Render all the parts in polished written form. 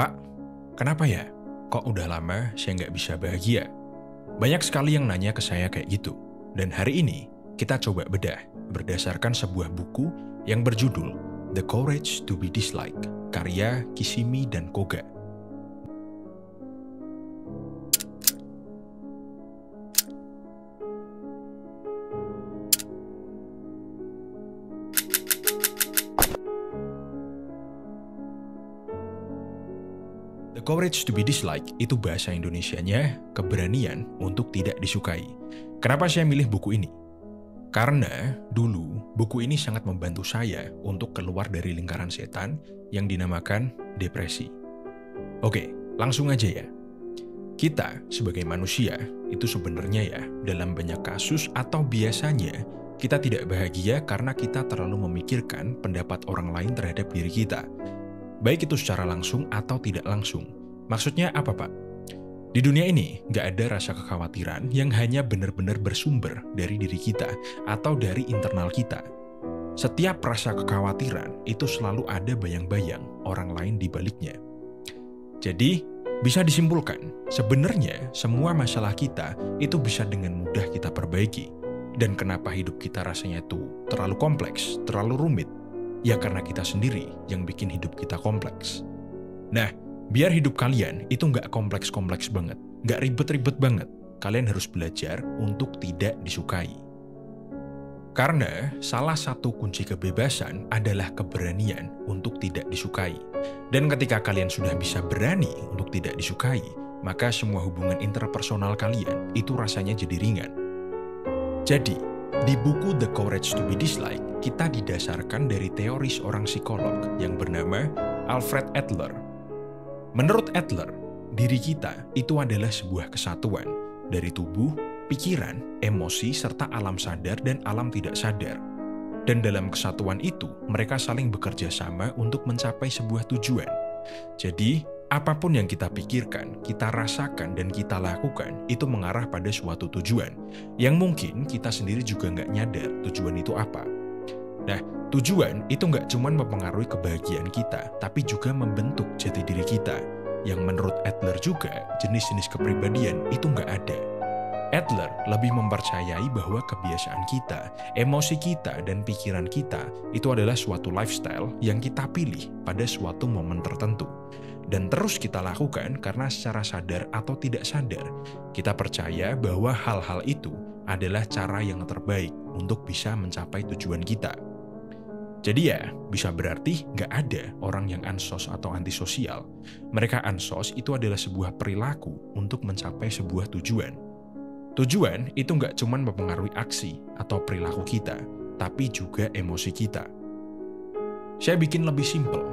Pak, kenapa ya? Kok udah lama saya nggak bisa bahagia? Banyak sekali yang nanya ke saya kayak gitu. Dan hari ini, kita coba bedah berdasarkan sebuah buku yang berjudul The Courage to be Disliked, karya Kishimi dan Koga. The Courage to be Disliked itu bahasa Indonesianya keberanian untuk tidak disukai. Kenapa saya milih buku ini? Karena dulu buku ini sangat membantu saya untuk keluar dari lingkaran setan yang dinamakan depresi. Oke, langsung aja ya. Kita sebagai manusia itu sebenarnya ya dalam banyak kasus atau biasanya kita tidak bahagia karena kita terlalu memikirkan pendapat orang lain terhadap diri kita. Baik itu secara langsung atau tidak langsung. Maksudnya apa, Pak? Di dunia ini, nggak ada rasa kekhawatiran yang hanya benar-benar bersumber dari diri kita atau dari internal kita. Setiap rasa kekhawatiran itu selalu ada bayang-bayang orang lain di baliknya. Jadi, bisa disimpulkan, sebenarnya semua masalah kita itu bisa dengan mudah kita perbaiki. Dan kenapa hidup kita rasanya itu terlalu kompleks, terlalu rumit? Ya karena kita sendiri yang bikin hidup kita kompleks. Nah, biar hidup kalian itu nggak kompleks-kompleks banget, nggak ribet-ribet banget, kalian harus belajar untuk tidak disukai. Karena salah satu kunci kebebasan adalah keberanian untuk tidak disukai. Dan ketika kalian sudah bisa berani untuk tidak disukai, maka semua hubungan interpersonal kalian itu rasanya jadi ringan. Jadi, di buku The Courage to be Disliked, kita didasarkan dari teori seorang psikolog yang bernama Alfred Adler. Menurut Adler, diri kita itu adalah sebuah kesatuan dari tubuh, pikiran, emosi, serta alam sadar dan alam tidak sadar. Dan dalam kesatuan itu, mereka saling bekerja sama untuk mencapai sebuah tujuan. Jadi, apapun yang kita pikirkan, kita rasakan, dan kita lakukan, itu mengarah pada suatu tujuan, yang mungkin kita sendiri juga nggak nyadar tujuan itu apa. Nah, tujuan itu nggak cuma mempengaruhi kebahagiaan kita, tapi juga membentuk jati diri kita, yang menurut Adler juga, jenis-jenis kepribadian itu nggak ada. Adler lebih mempercayai bahwa kebiasaan kita, emosi kita, dan pikiran kita itu adalah suatu lifestyle yang kita pilih pada suatu momen tertentu. Dan terus kita lakukan karena secara sadar atau tidak sadar, kita percaya bahwa hal-hal itu adalah cara yang terbaik untuk bisa mencapai tujuan kita. Jadi ya, bisa berarti nggak ada orang yang ansos atau antisosial. Mereka ansos itu adalah sebuah perilaku untuk mencapai sebuah tujuan. Tujuan itu nggak cuma mempengaruhi aksi atau perilaku kita, tapi juga emosi kita. Saya bikin lebih simpel.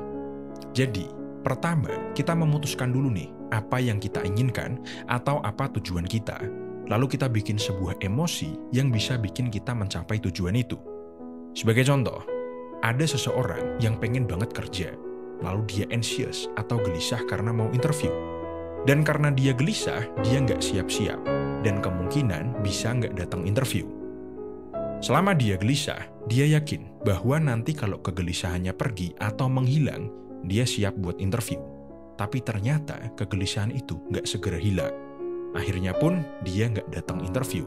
Jadi, pertama, kita memutuskan dulu nih, apa yang kita inginkan atau apa tujuan kita. Lalu kita bikin sebuah emosi yang bisa bikin kita mencapai tujuan itu. Sebagai contoh, ada seseorang yang pengen banget kerja, lalu dia anxious atau gelisah karena mau interview. Dan karena dia gelisah, dia nggak siap-siap, dan kemungkinan bisa nggak datang interview. Selama dia gelisah, dia yakin bahwa nanti kalau kegelisahannya pergi atau menghilang, dia siap buat interview. Tapi ternyata kegelisahan itu nggak segera hilang. Akhirnya pun dia nggak datang interview.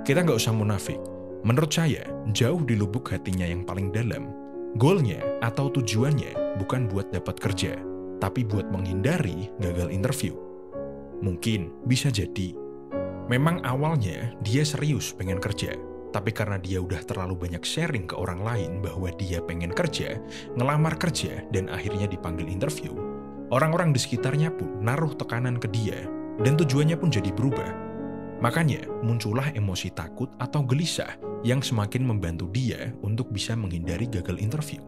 Kita nggak usah munafik. Menurut saya, jauh di lubuk hatinya yang paling dalam, goalnya atau tujuannya bukan buat dapat kerja, tapi buat menghindari gagal interview. Mungkin bisa jadi, memang awalnya dia serius pengen kerja, tapi karena dia udah terlalu banyak sharing ke orang lain bahwa dia pengen kerja, ngelamar kerja, dan akhirnya dipanggil interview, orang-orang di sekitarnya pun naruh tekanan ke dia, dan tujuannya pun jadi berubah. Makanya muncullah emosi takut atau gelisah yang semakin membantu dia untuk bisa menghindari gagal interview.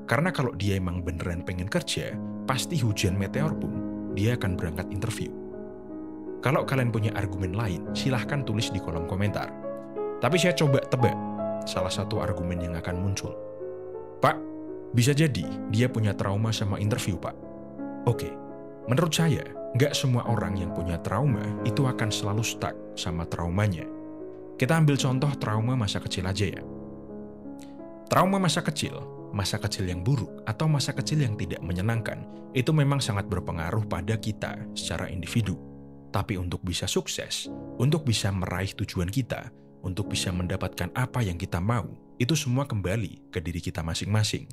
Karena kalau dia emang beneran pengen kerja, pasti hujan meteor pun dia akan berangkat interview. Kalau kalian punya argumen lain, silahkan tulis di kolom komentar. Tapi saya coba tebak salah satu argumen yang akan muncul. Pak, bisa jadi dia punya trauma sama interview, Pak. Oke, menurut saya, nggak semua orang yang punya trauma itu akan selalu stuck sama traumanya. Kita ambil contoh trauma masa kecil aja ya. Trauma masa kecil masa kecil yang buruk atau masa kecil yang tidak menyenangkan itu memang sangat berpengaruh pada kita secara individu. Tapi untuk bisa sukses, untuk bisa meraih tujuan kita, untuk bisa mendapatkan apa yang kita mau, itu semua kembali ke diri kita masing-masing.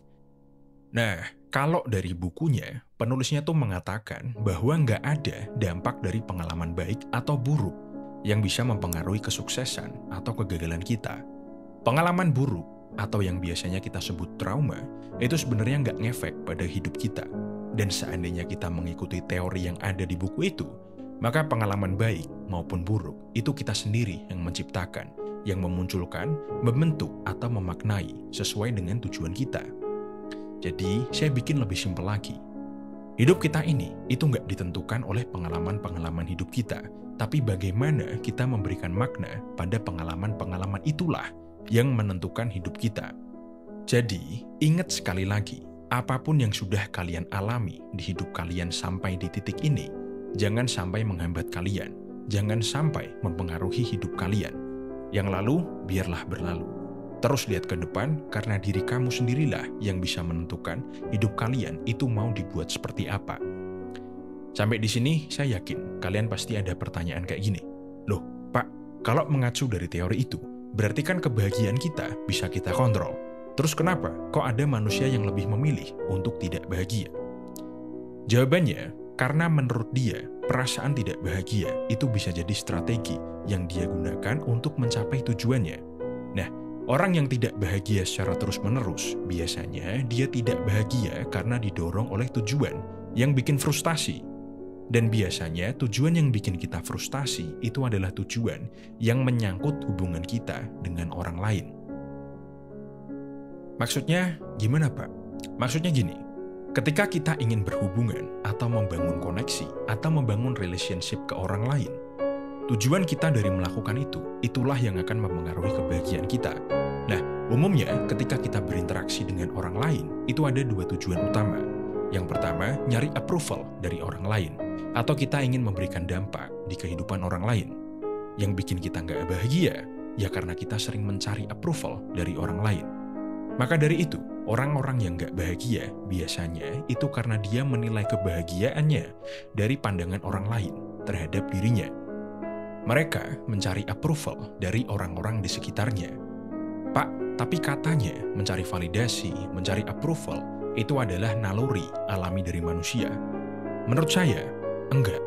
Nah, kalau dari bukunya, penulisnya tuh mengatakan bahwa nggak ada dampak dari pengalaman baik atau buruk yang bisa mempengaruhi kesuksesan atau kegagalan kita. Pengalaman buruk atau yang biasanya kita sebut trauma, itu sebenarnya nggak ngefek pada hidup kita. Dan seandainya kita mengikuti teori yang ada di buku itu, maka pengalaman baik maupun buruk itu kita sendiri yang menciptakan, yang memunculkan, membentuk, atau memaknai sesuai dengan tujuan kita. Jadi, saya bikin lebih simpel lagi. Hidup kita ini itu nggak ditentukan oleh pengalaman-pengalaman hidup kita, tapi bagaimana kita memberikan makna pada pengalaman-pengalaman itulah yang menentukan hidup kita. Jadi, ingat sekali lagi, apapun yang sudah kalian alami di hidup kalian sampai di titik ini, jangan sampai menghambat kalian, jangan sampai mempengaruhi hidup kalian. Yang lalu, biarlah berlalu. Terus lihat ke depan, karena diri kamu sendirilah yang bisa menentukan hidup kalian itu mau dibuat seperti apa. Sampai di sini, saya yakin kalian pasti ada pertanyaan kayak gini. Loh, Pak, kalau mengacu dari teori itu, berarti kan kebahagiaan kita bisa kita kontrol. Terus kenapa kok ada manusia yang lebih memilih untuk tidak bahagia? Jawabannya, karena menurut dia, perasaan tidak bahagia itu bisa jadi strategi yang dia gunakan untuk mencapai tujuannya. Nah, orang yang tidak bahagia secara terus-menerus, biasanya dia tidak bahagia karena didorong oleh tujuan yang bikin frustasi. Dan biasanya tujuan yang bikin kita frustasi itu adalah tujuan yang menyangkut hubungan kita dengan orang lain. Maksudnya gimana, Pak? Maksudnya gini, ketika kita ingin berhubungan atau membangun koneksi atau membangun relationship ke orang lain, tujuan kita dari melakukan itulah yang akan mempengaruhi kebahagiaan kita. Nah, umumnya ketika kita berinteraksi dengan orang lain, itu ada dua tujuan utama. Yang pertama, nyari approval dari orang lain, atau kita ingin memberikan dampak di kehidupan orang lain. Yang bikin kita nggak bahagia, ya karena kita sering mencari approval dari orang lain. Maka dari itu, orang-orang yang nggak bahagia biasanya itu karena dia menilai kebahagiaannya dari pandangan orang lain terhadap dirinya. Mereka mencari approval dari orang-orang di sekitarnya. Pak, tapi katanya mencari validasi, mencari approval, itu adalah naluri alami dari manusia. Menurut saya, enggak.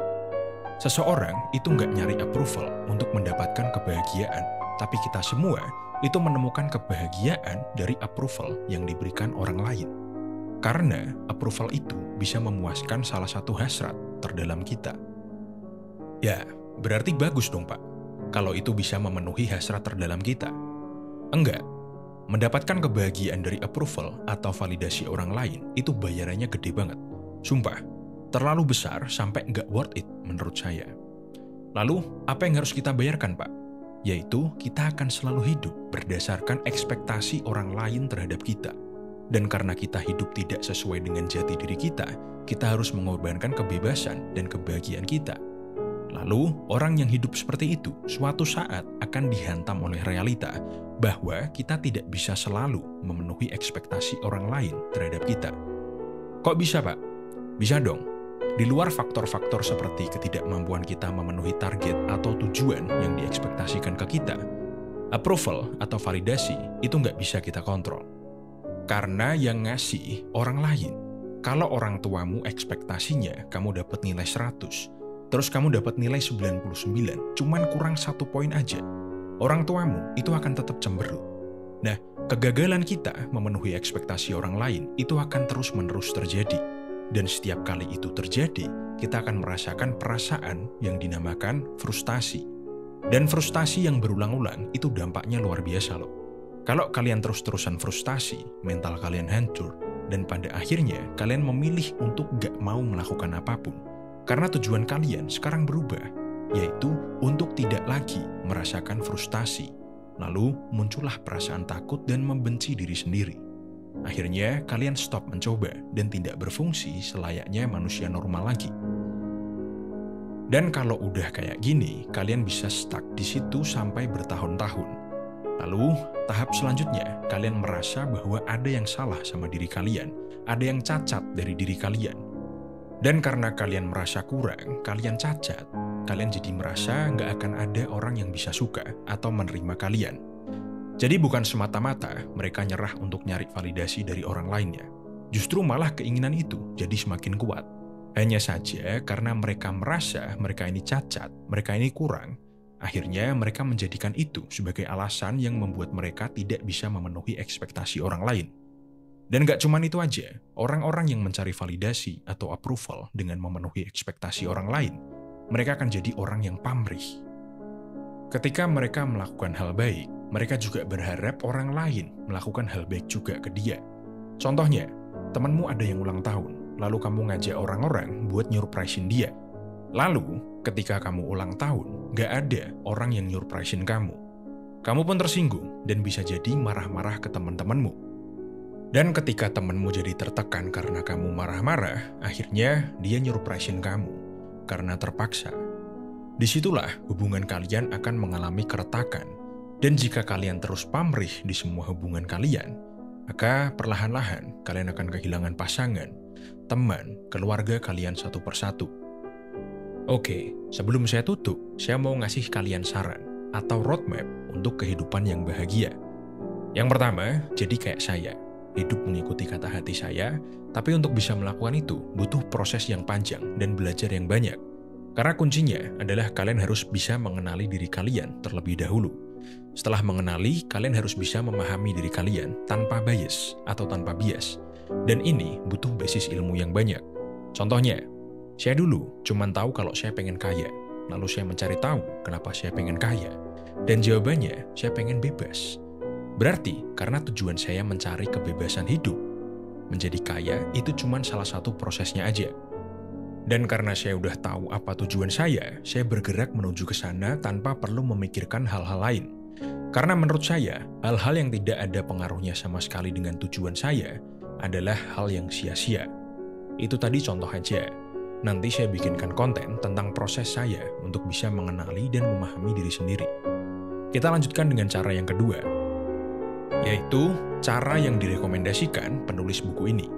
Seseorang itu enggak nyari approval untuk mendapatkan kebahagiaan, tapi kita semua itu menemukan kebahagiaan dari approval yang diberikan orang lain. Karena approval itu bisa memuaskan salah satu hasrat terdalam kita. Ya, berarti bagus dong, Pak, kalau itu bisa memenuhi hasrat terdalam kita. Enggak. Mendapatkan kebahagiaan dari approval atau validasi orang lain itu bayarannya gede banget. Sumpah, terlalu besar sampai nggak worth it menurut saya. Lalu, apa yang harus kita bayarkan, Pak? Yaitu kita akan selalu hidup berdasarkan ekspektasi orang lain terhadap kita. Dan karena kita hidup tidak sesuai dengan jati diri kita harus mengorbankan kebebasan dan kebahagiaan kita. Lalu, orang yang hidup seperti itu suatu saat akan dihantam oleh realita bahwa kita tidak bisa selalu memenuhi ekspektasi orang lain terhadap kita. Kok bisa, Pak? Bisa dong. Di luar faktor-faktor seperti ketidakmampuan kita memenuhi target atau tujuan yang diekspektasikan ke kita, approval atau validasi itu nggak bisa kita kontrol. Karena yang ngasih orang lain. Kalau orang tuamu ekspektasinya kamu dapat nilai 100, terus kamu dapat nilai 99, cuman kurang 1 poin aja, orang tuamu itu akan tetap cemberut. Nah, kegagalan kita memenuhi ekspektasi orang lain itu akan terus-menerus terjadi. Dan setiap kali itu terjadi, kita akan merasakan perasaan yang dinamakan frustasi. Dan frustasi yang berulang-ulang itu dampaknya luar biasa loh. Kalau kalian terus-terusan frustasi, mental kalian hancur, dan pada akhirnya kalian memilih untuk gak mau melakukan apapun. Karena tujuan kalian sekarang berubah, yaitu untuk tidak lagi merasakan frustasi. Lalu muncullah perasaan takut dan membenci diri sendiri. Akhirnya kalian stop mencoba dan tidak berfungsi selayaknya manusia normal lagi. Dan kalau udah kayak gini, kalian bisa stuck di situ sampai bertahun-tahun. Lalu, tahap selanjutnya, kalian merasa bahwa ada yang salah sama diri kalian, ada yang cacat dari diri kalian. Dan karena kalian merasa kurang, kalian cacat, kalian jadi merasa nggak akan ada orang yang bisa suka atau menerima kalian. Jadi bukan semata-mata mereka nyerah untuk nyari validasi dari orang lainnya. Justru malah keinginan itu jadi semakin kuat. Hanya saja karena mereka merasa mereka ini cacat, mereka ini kurang, akhirnya mereka menjadikan itu sebagai alasan yang membuat mereka tidak bisa memenuhi ekspektasi orang lain. Dan gak cuman itu aja, orang-orang yang mencari validasi atau approval dengan memenuhi ekspektasi orang lain, mereka akan jadi orang yang pamrih. Ketika mereka melakukan hal baik, mereka juga berharap orang lain melakukan hal baik juga ke dia. Contohnya, temanmu ada yang ulang tahun, lalu kamu ngajak orang-orang buat nyurprisein dia. Lalu, ketika kamu ulang tahun, gak ada orang yang nyurprisein kamu. Kamu pun tersinggung dan bisa jadi marah-marah ke teman-temanmu. Dan ketika temanmu jadi tertekan karena kamu marah-marah, akhirnya dia nyurprisein kamu karena terpaksa. Disitulah hubungan kalian akan mengalami keretakan. Dan jika kalian terus pamrih di semua hubungan kalian, maka perlahan-lahan kalian akan kehilangan pasangan, teman, keluarga kalian satu persatu. Oke, sebelum saya tutup, saya mau ngasih kalian saran atau roadmap untuk kehidupan yang bahagia. Yang pertama, jadi kayak saya, hidup mengikuti kata hati saya, tapi untuk bisa melakukan itu butuh proses yang panjang dan belajar yang banyak. Karena kuncinya adalah kalian harus bisa mengenali diri kalian terlebih dahulu. Setelah mengenali, kalian harus bisa memahami diri kalian tanpa bias atau tanpa bias. Dan ini butuh basis ilmu yang banyak. Contohnya, saya dulu cuma tahu kalau saya pengen kaya, lalu saya mencari tahu kenapa saya pengen kaya. Dan jawabannya, saya pengen bebas. Berarti karena tujuan saya mencari kebebasan hidup, menjadi kaya itu cuma salah satu prosesnya aja. Dan karena saya udah tahu apa tujuan saya bergerak menuju ke sana tanpa perlu memikirkan hal-hal lain. Karena menurut saya, hal-hal yang tidak ada pengaruhnya sama sekali dengan tujuan saya adalah hal yang sia-sia. Itu tadi contoh aja. Nanti saya bikinkan konten tentang proses saya untuk bisa mengenali dan memahami diri sendiri. Kita lanjutkan dengan cara yang kedua, yaitu cara yang direkomendasikan penulis buku ini.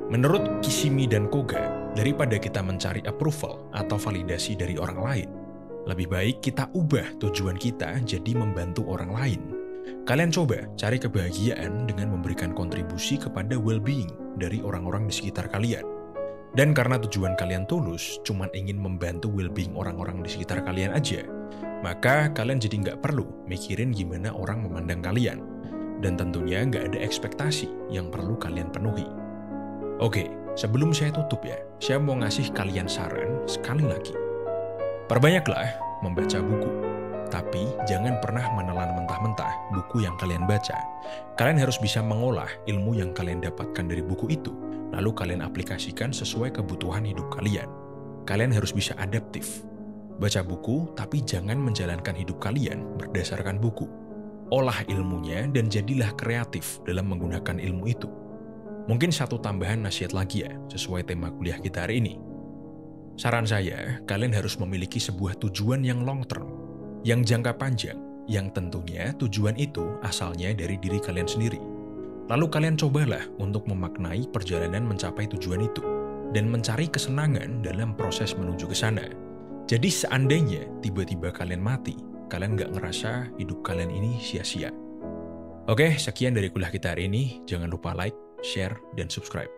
Menurut Kishimi dan Koga, daripada kita mencari approval atau validasi dari orang lain, lebih baik kita ubah tujuan kita jadi membantu orang lain. Kalian coba cari kebahagiaan dengan memberikan kontribusi kepada well-being dari orang-orang di sekitar kalian. Dan karena tujuan kalian tulus, cuma ingin membantu well-being orang-orang di sekitar kalian aja, maka kalian jadi nggak perlu mikirin gimana orang memandang kalian. Dan tentunya nggak ada ekspektasi yang perlu kalian penuhi. Oke, sebelum saya tutup ya, saya mau ngasih kalian saran sekali lagi. Perbanyaklah membaca buku, tapi jangan pernah menelan mentah-mentah buku yang kalian baca. Kalian harus bisa mengolah ilmu yang kalian dapatkan dari buku itu, lalu kalian aplikasikan sesuai kebutuhan hidup kalian. Kalian harus bisa adaptif. Baca buku, tapi jangan menjalankan hidup kalian berdasarkan buku. Olah ilmunya dan jadilah kreatif dalam menggunakan ilmu itu. Mungkin satu tambahan nasihat lagi ya, sesuai tema kuliah kita hari ini. Saran saya, kalian harus memiliki sebuah tujuan yang long term, yang jangka panjang, yang tentunya tujuan itu asalnya dari diri kalian sendiri. Lalu kalian cobalah untuk memaknai perjalanan mencapai tujuan itu, dan mencari kesenangan dalam proses menuju ke sana. Jadi seandainya tiba-tiba kalian mati, kalian nggak ngerasa hidup kalian ini sia-sia. Oke, sekian dari kuliah kita hari ini. Jangan lupa like, share, dan subscribe.